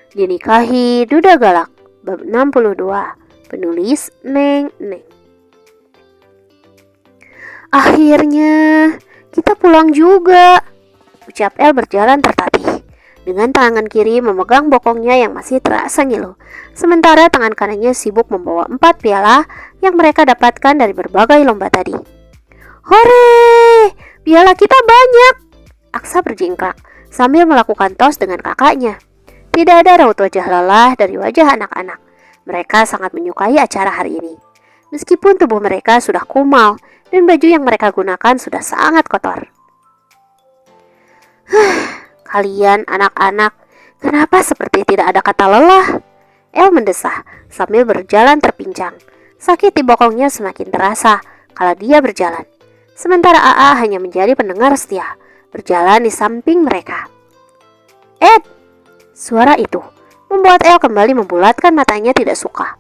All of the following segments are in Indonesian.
Dinikahi Duda Galak. Bab 62. Penulis Neng Neng. Akhirnya kita pulang juga, ucap El berjalan tertatih. Dengan tangan kiri memegang bokongnya yang masih terasa ngilu, sementara tangan kanannya sibuk membawa 4 piala yang mereka dapatkan dari berbagai lomba tadi. Hore! Piala kita banyak! Aksa berjingkrak sambil melakukan tos dengan kakaknya. Tidak ada raut wajah lelah dari wajah anak-anak. Mereka sangat menyukai acara hari ini. Meskipun tubuh mereka sudah kumal dan baju yang mereka gunakan sudah sangat kotor. Kalian anak-anak, kenapa seperti tidak ada kata lelah? El mendesah sambil berjalan terpincang. Sakit di bokongnya semakin terasa kala dia berjalan. Sementara AA hanya menjadi pendengar setia, berjalan di samping mereka. Ed! Suara itu membuat El kembali membulatkan matanya tidak suka.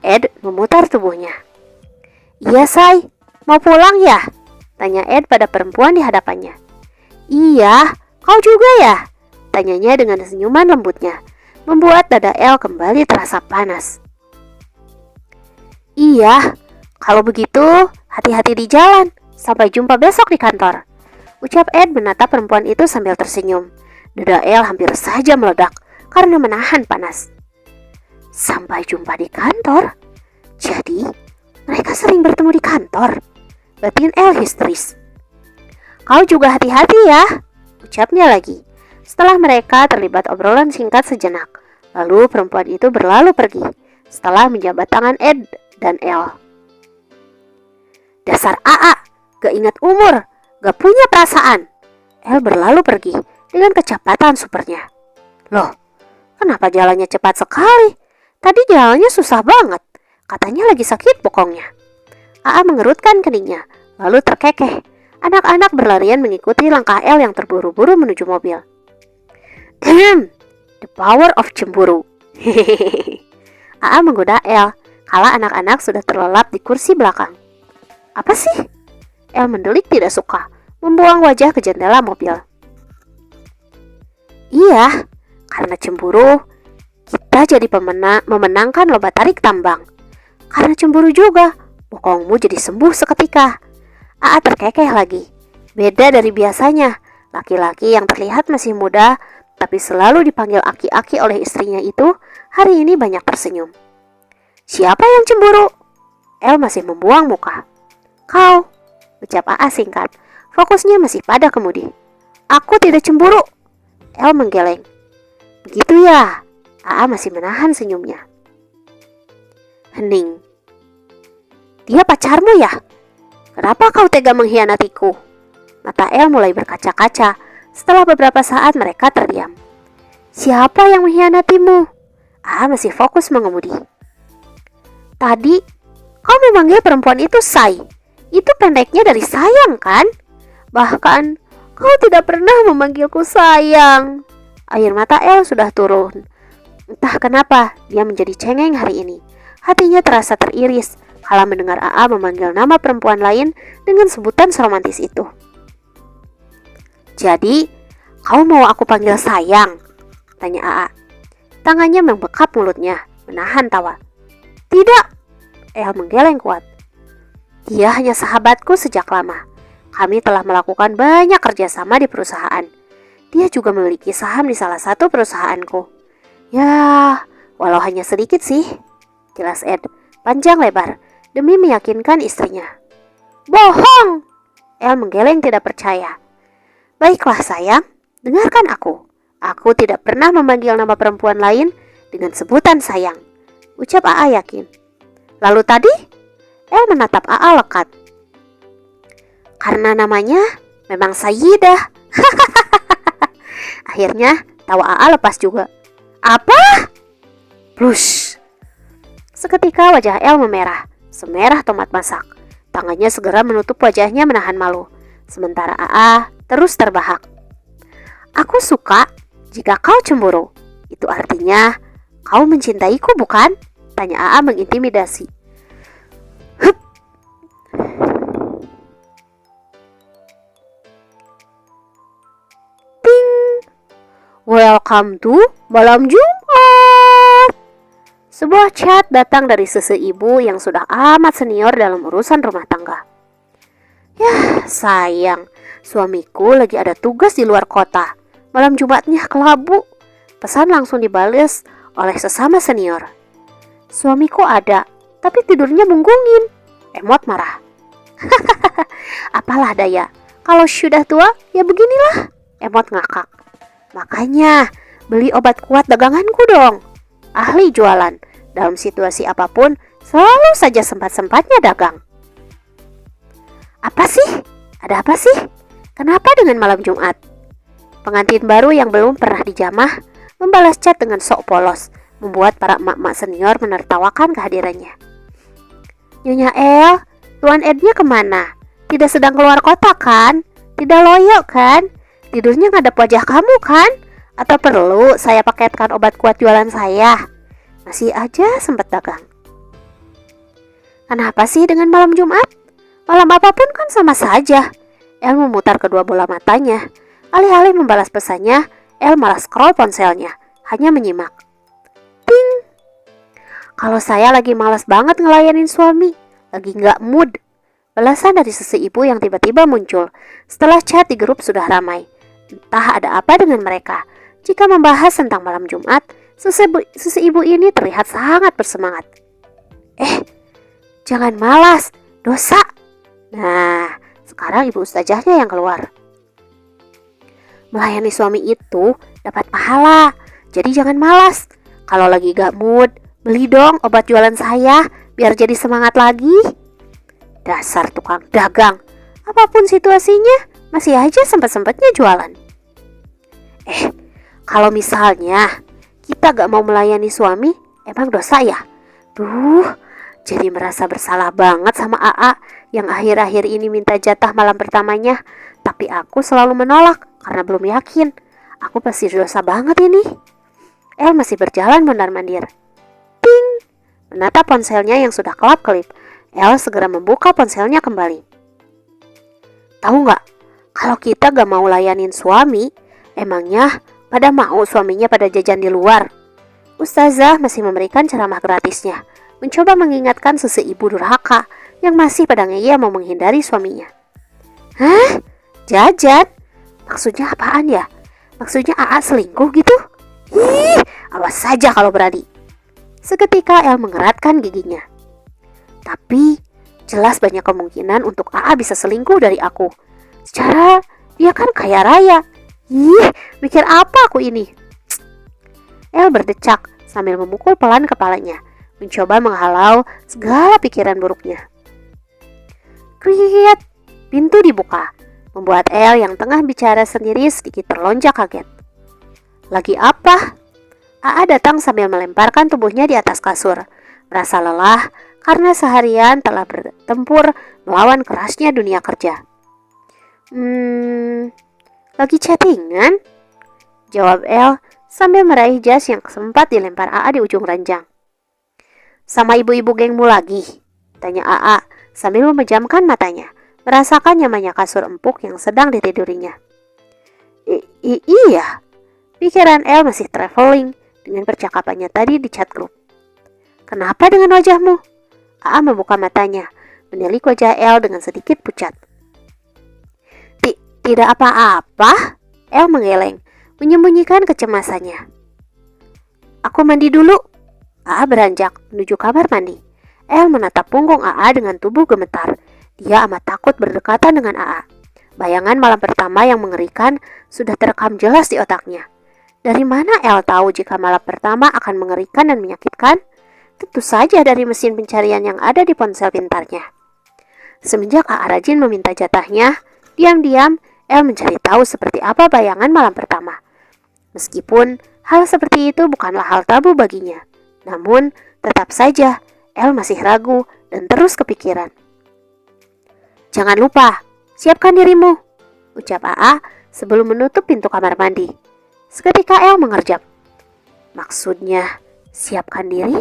Ed memutar tubuhnya. Iya say, mau pulang ya? Tanya Ed pada perempuan di hadapannya. Iya, kau juga ya? Tanyanya dengan senyuman lembutnya, membuat dada El kembali terasa panas. Iya, kalau begitu hati-hati di jalan. Sampai jumpa besok di kantor, ucap Ed menatap perempuan itu sambil tersenyum. Dada El hampir saja meledak karena menahan panas. Sampai jumpa di kantor? Jadi, mereka sering bertemu di kantor? Batin El histeris. Kau juga hati-hati ya, ucapnya lagi. Setelah mereka terlibat obrolan singkat sejenak, lalu perempuan itu berlalu pergi setelah menjabat tangan Ed dan El. Dasar AA, gak ingat umur, gak punya perasaan. El berlalu pergi dengan kecepatan supernya. Loh, kenapa jalannya cepat sekali? Tadi jalannya susah banget. Katanya lagi sakit bokongnya. AA mengerutkan keningnya, lalu terkekeh. Anak-anak berlarian mengikuti langkah El yang terburu-buru menuju mobil. The power of cemburu. AA menggoda El, kala anak-anak sudah terlelap di kursi belakang. Apa sih? El mendelik tidak suka, membuang wajah ke jendela mobil. Iya, karena cemburu, kita jadi memenangkan lomba tarik tambang. Karena cemburu juga, bokongmu jadi sembuh seketika. AA terkekeh lagi. Beda dari biasanya, laki-laki yang terlihat masih muda, tapi selalu dipanggil aki-aki oleh istrinya itu, hari ini banyak tersenyum. Siapa yang cemburu? El masih membuang muka. Kau, ucap AA singkat, fokusnya masih pada kemudi. Aku tidak cemburu. El menggeleng. Begitu ya? AA masih menahan senyumnya. Hening. Dia pacarmu ya? Kenapa kau tega mengkhianatiku? Mata El mulai berkaca-kaca setelah beberapa saat mereka terdiam. Siapa yang mengkhianatimu? AA masih fokus mengemudi. Tadi, kau memanggil perempuan itu Say. Itu pendeknya dari sayang kan? Bahkan kau tidak pernah memanggilku sayang. Air mata El sudah turun. Entah kenapa dia menjadi cengeng hari ini. Hatinya terasa teriris kala mendengar AA memanggil nama perempuan lain dengan sebutan seromantis itu. Jadi, kau mau aku panggil sayang? Tanya AA. Tangannya membekap mulutnya, menahan tawa. Tidak, El menggeleng kuat. Dia hanya sahabatku sejak lama. Kami telah melakukan banyak kerjasama di perusahaan. Dia juga memiliki saham di salah satu perusahaanku. Ya, walau hanya sedikit sih, jelas Ed, panjang lebar, demi meyakinkan istrinya. Bohong! El menggeleng tidak percaya. Baiklah sayang, dengarkan aku. Aku tidak pernah memanggil nama perempuan lain dengan sebutan sayang, ucap AA yakin. Lalu tadi? El menatap AA lekat. Karena namanya memang Sayyidah. Akhirnya tawa AA lepas juga. Apa? Plus. Seketika wajah El memerah, semerah tomat masak. Tangannya segera menutup wajahnya menahan malu. Sementara AA terus terbahak. Aku suka jika kau cemburu. Itu artinya kau mencintaiku bukan? Tanya AA mengintimidasi. Hup. Ting. Welcome to Malam Jumat. Sebuah chat datang dari ibu yang sudah amat senior dalam urusan rumah tangga. Yah, sayang, suamiku lagi ada tugas di luar kota. Malam Jumatnya kelabu. Pesan langsung dibales oleh sesama senior. Suamiku ada, tapi tidurnya munggungin. Emot marah. Apalah daya, kalau sudah tua ya beginilah. Emot ngakak. Makanya beli obat kuat daganganku dong. Ahli jualan, dalam situasi apapun selalu saja sempat-sempatnya dagang. Apa sih? Ada apa sih? Kenapa dengan malam Jumat? Pengantin baru yang belum pernah dijamah membalas chat dengan sok polos, membuat para emak-emak senior menertawakan kehadirannya. Nyonya El, Tuan Ednya kemana? Tidak sedang keluar kota kan? Tidak loyo kan? Tidurnya ngadep wajah kamu kan? Atau perlu saya paketkan obat kuat jualan saya? Masih aja sempat dagang. Kenapa sih dengan malam Jumat? Malam apapun kan sama saja. El memutar kedua bola matanya. Alih-alih membalas pesannya, El malah scroll ponselnya, hanya menyimak. Ting! Kalau saya lagi malas banget ngelayanin suami, lagi nggak mood. Balasan dari ibu yang tiba-tiba muncul setelah chat di grup sudah ramai. Entah ada apa dengan mereka. Jika membahas tentang malam Jumat, ibu ini terlihat sangat bersemangat. Jangan malas, dosa. Nah, sekarang ibu ustazahnya yang keluar. Melayani suami itu dapat pahala, jadi jangan malas. Kalau lagi gak mood, beli dong obat jualan saya biar jadi semangat lagi. Dasar tukang dagang, apapun situasinya masih aja sempat-sempatnya jualan. Kalau misalnya kita gak mau melayani suami, emang dosa ya? Jadi merasa bersalah banget sama AA yang akhir-akhir ini minta jatah malam pertamanya. Tapi aku selalu menolak karena belum yakin. Aku pasti dosa banget ini. El masih berjalan mondar-mandir. Ting! Menatap ponselnya yang sudah kelap-kelip. El segera membuka ponselnya kembali. Tahu gak? Kalau kita gak mau layanin suami, emangnya pada mau suaminya pada jajan di luar? Ustazah masih memberikan ceramah gratisnya, mencoba mengingatkan ibu durhaka yang masih pada ngeyel mau menghindari suaminya. Hah? Jajan? Maksudnya apaan ya? Maksudnya AA selingkuh gitu? Awas saja kalau berani. Seketika El mengeratkan giginya. Tapi jelas banyak kemungkinan untuk AA bisa selingkuh dari aku. Secara dia kan kaya raya. Mikir apa aku ini? El berdecak sambil memukul pelan kepalanya, mencoba menghalau segala pikiran buruknya. Kriet, pintu dibuka, membuat El yang tengah bicara sendiri sedikit terlonjak kaget. Lagi apa? AA datang sambil melemparkan tubuhnya di atas kasur, merasa lelah karena seharian telah bertempur melawan kerasnya dunia kerja. Lagi chattingan? Jawab El sambil meraih jas yang sempat dilempar AA di ujung ranjang. Sama ibu-ibu gengmu lagi? Tanya AA sambil memejamkan matanya, merasakan nyamannya kasur empuk yang sedang ditidurinya. Iya, pikiran El masih traveling dengan percakapannya tadi di chat grup. Kenapa dengan wajahmu? AA membuka matanya, menilik wajah El dengan sedikit pucat. Tidak apa-apa, El menggeleng, menyembunyikan kecemasannya. Aku mandi dulu. AA beranjak menuju kamar mandi. El menatap punggung AA dengan tubuh gemetar. Dia amat takut berdekatan dengan AA. Bayangan malam pertama yang mengerikan sudah terekam jelas di otaknya. Dari mana El tahu jika malam pertama akan mengerikan dan menyakitkan? Tentu saja dari mesin pencarian yang ada di ponsel pintarnya. Semenjak AA rajin meminta jatahnya, diam-diam El mencari tahu seperti apa bayangan malam pertama. Meskipun hal seperti itu bukanlah hal tabu baginya, namun tetap saja El masih ragu dan terus kepikiran. Jangan lupa, siapkan dirimu, ucap AA sebelum menutup pintu kamar mandi. Seketika El mengerjap. Maksudnya, siapkan diri?